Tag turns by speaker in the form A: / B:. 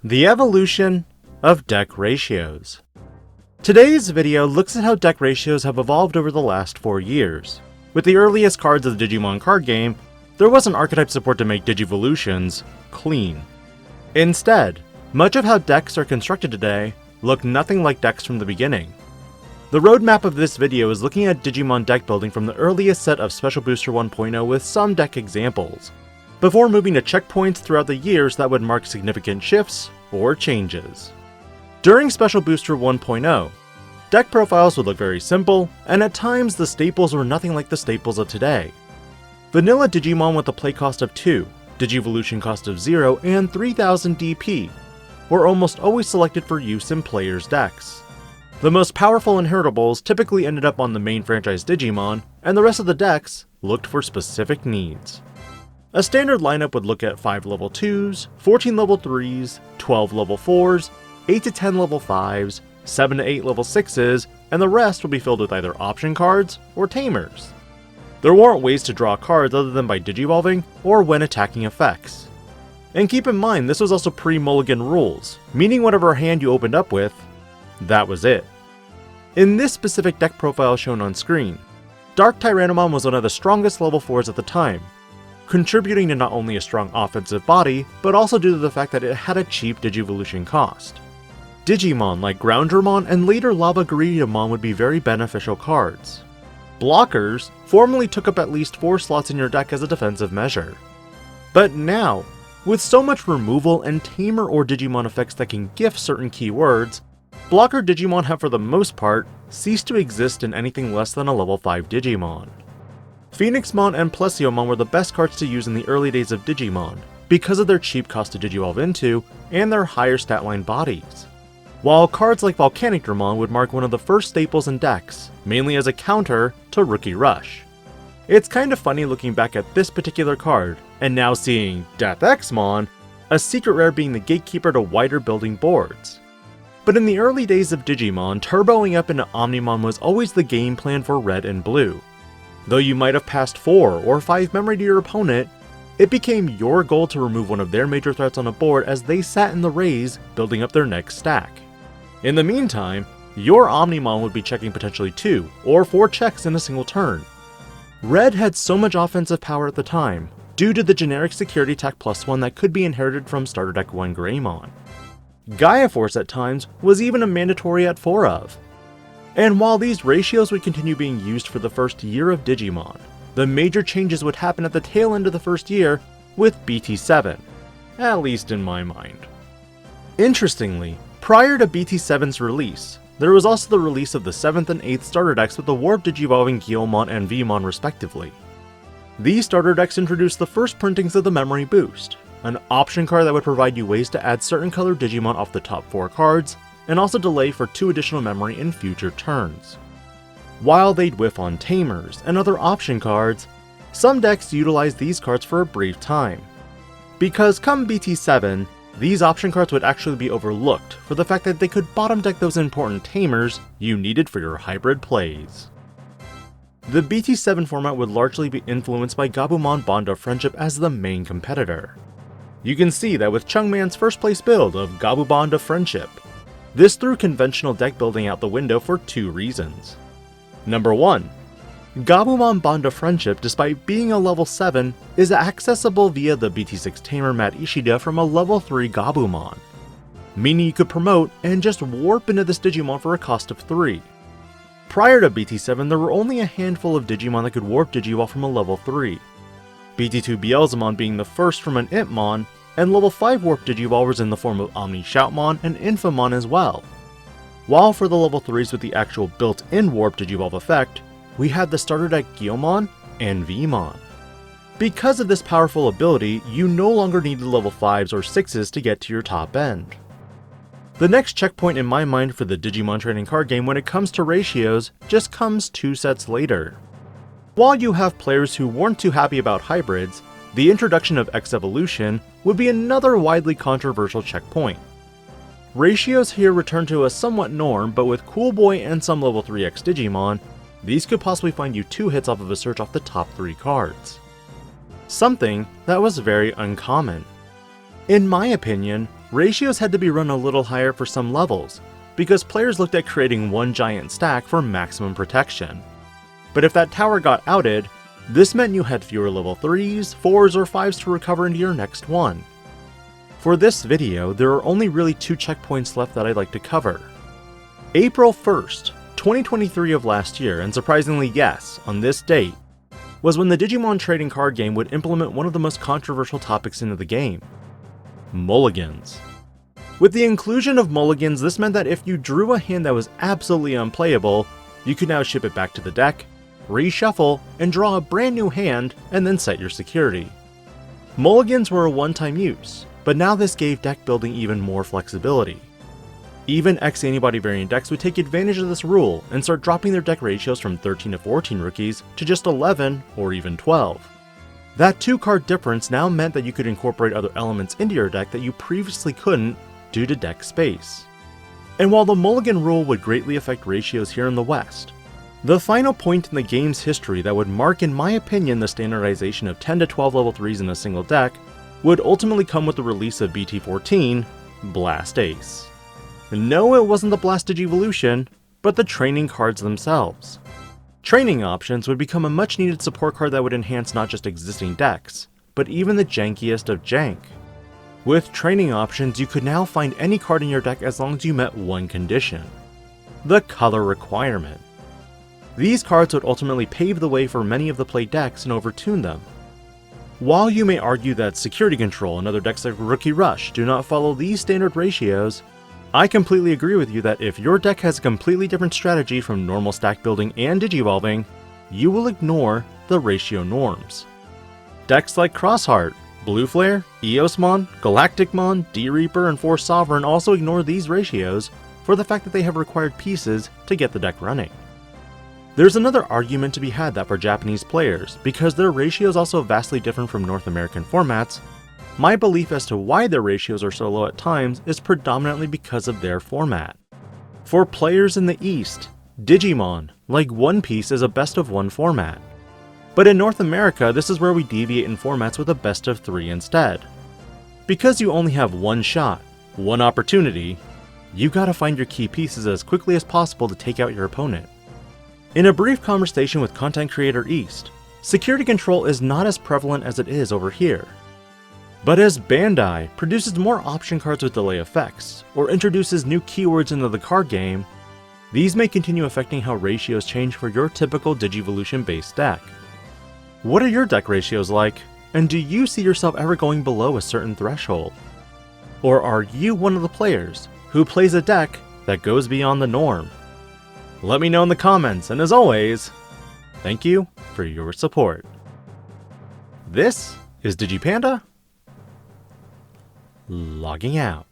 A: The evolution of deck ratios. Today's video looks at how deck ratios have evolved over the last 4 years. With the earliest cards of the Digimon card game, there wasn't archetype support to make Digivolutions clean. Instead, much of how decks are constructed today look nothing like decks from the beginning. The roadmap of this video is looking at Digimon deck building from the earliest set of Special Booster 1.0 with some deck examples, before moving to checkpoints throughout the years that would mark significant shifts or changes. During Special Booster 1.0, deck profiles would look very simple, and at times the staples were nothing like the staples of today. Vanilla Digimon with a play cost of 2, Digivolution cost of 0, and 3000 DP were almost always selected for use in players' decks. The most powerful inheritables typically ended up on the main franchise Digimon, and the rest of the decks looked for specific needs. A standard lineup would look at 5 level 2s, 14 level 3s, 12 level 4s, 8 to 10 level 5s, 7 to 8 level 6s, and the rest would be filled with either option cards or tamers. There weren't ways to draw cards other than by digivolving or when attacking effects. And keep in mind, this was also pre-Mulligan rules, meaning whatever hand you opened up with, that was it. In this specific deck profile shown on screen, Dark Tyrannomon was one of the strongest level 4s at the time, contributing to not only a strong offensive body, but also due to the fact that it had a cheap Digivolution cost. Digimon like Groundramon and later Lava Garudamon would be very beneficial cards. Blockers formerly took up at least 4 slots in your deck as a defensive measure. But now, with so much removal and tamer or Digimon effects that can gift certain keywords, blocker Digimon have for the most part ceased to exist in anything less than a level 5 Digimon. Phoenixmon and Plesiomon were the best cards to use in the early days of Digimon, because of their cheap cost to digivolve into and their higher stat line bodies. While cards like Volcanicdramon would mark one of the first staples in decks, mainly as a counter to Rookie Rush. It's kind of funny looking back at this particular card, and now seeing DeathXmon, a secret rare being the gatekeeper to wider building boards. But in the early days of Digimon, turboing up into Omnimon was always the game plan for Red and Blue. Though you might have passed 4 or 5 memory to your opponent, it became your goal to remove one of their major threats on a board as they sat in the raise, building up their next stack. In the meantime, your Omnimon would be checking potentially 2 or 4 checks in a single turn. Red had so much offensive power at the time, due to the generic security tech +1 that could be inherited from Starter Deck 1 Greymon. Gaia Force at times was even a mandatory at 4 of. And while these ratios would continue being used for the first year of Digimon, the major changes would happen at the tail end of the first year with BT7, at least in my mind. Interestingly, prior to BT7's release, there was also the release of the 7th and 8th starter decks with the Warp Digivolving Guilmon and Vmon respectively. These starter decks introduced the first printings of the Memory Boost, an option card that would provide you ways to add certain colored Digimon off the top 4 cards, and also delay for 2 additional memory in future turns. While they'd whiff on tamers and other option cards, some decks utilized these cards for a brief time. Because come BT7, these option cards would actually be overlooked for the fact that they could bottom deck those important tamers you needed for your hybrid plays. The BT7 format would largely be influenced by Gabumon Bond of Friendship as the main competitor. You can see that with Chungman's first place build of Gabu Bond of Friendship. This threw conventional deck building out the window for 2 reasons. Number 1. Gabumon Bond of Friendship, despite being a level 7, is accessible via the BT6 tamer Matt Ishida from a level 3 Gabumon, meaning you could promote and just warp into this Digimon for a cost of 3. Prior to BT7, there were only a handful of Digimon that could warp Digivolve from a level 3, BT2 Beelzemon being the first from an Impmon, and level 5 warp Digivolvers in the form of Omni Shoutmon and Infamon as well. While for the level 3s with the actual built-in warp Digivolve effect, we had the starter deck Guilmon and Vmon. Because of this powerful ability, you no longer needed level 5s or 6s to get to your top end. The next checkpoint in my mind for the Digimon trading card game when it comes to ratios just comes 2 sets later. While you have players who weren't too happy about hybrids, the introduction of X-Evolution would be another widely controversial checkpoint. Ratios here return to a somewhat norm, but with Cool Boy and some level 3X Digimon, these could possibly find you 2 hits off of a search off the top 3 cards. Something that was very uncommon. In my opinion, ratios had to be run a little higher for some levels, because players looked at creating one giant stack for maximum protection. But if that tower got outed, this meant you had fewer level 3s, 4s, or 5s to recover into your next one. For this video, there are only really 2 checkpoints left that I'd like to cover. April 1st, 2023 of last year, and surprisingly yes, on this date, was when the Digimon trading card game would implement one of the most controversial topics into the game: Mulligans. With the inclusion of Mulligans, this meant that if you drew a hand that was absolutely unplayable, you could now ship it back to the deck, reshuffle, and draw a brand new hand, and then set your security. Mulligans were a one-time use, but now this gave deck building even more flexibility. Even x-antibody variant decks would take advantage of this rule and start dropping their deck ratios from 13 to 14 rookies to just 11 or even 12. That 2-card difference now meant that you could incorporate other elements into your deck that you previously couldn't due to deck space. And while the Mulligan rule would greatly affect ratios here in the West, the final point in the game's history that would mark, in my opinion, the standardization of 10 to 12 level 3s in a single deck would ultimately come with the release of BT14, Blast Ace. No, it wasn't the Blast Digi-Evolution, but the training cards themselves. Training options would become a much needed support card that would enhance not just existing decks, but even the jankiest of jank. With training options, you could now find any card in your deck as long as you met one condition: the color requirement. These cards would ultimately pave the way for many of the play decks and overtune them. While you may argue that Security Control and other decks like Rookie Rush do not follow these standard ratios, I completely agree with you that if your deck has a completely different strategy from normal stack building and digi-evolving, you will ignore the ratio norms. Decks like Crossheart, Blue Flare, Eosmon, Galacticmon, D-Reaper, and Force Sovereign also ignore these ratios for the fact that they have required pieces to get the deck running. There's another argument to be had that for Japanese players, because their ratios are also vastly different from North American formats, my belief as to why their ratios are so low at times is predominantly because of their format. For players in the East, Digimon, like One Piece, is a best of 1 format. But in North America, this is where we deviate in formats with a best of 3 instead. Because you only have one shot, one opportunity, you gotta find your key pieces as quickly as possible to take out your opponent. In a brief conversation with content creator East, Security Control is not as prevalent as it is over here. But as Bandai produces more option cards with delay effects, or introduces new keywords into the card game, these may continue affecting how ratios change for your typical Digi-Evolution based deck. What are your deck ratios like, and do you see yourself ever going below a certain threshold? Or are you one of the players who plays a deck that goes beyond the norm? Let me know in the comments, and as always, thank you for your support. This is DIGI-PANDA, logging out.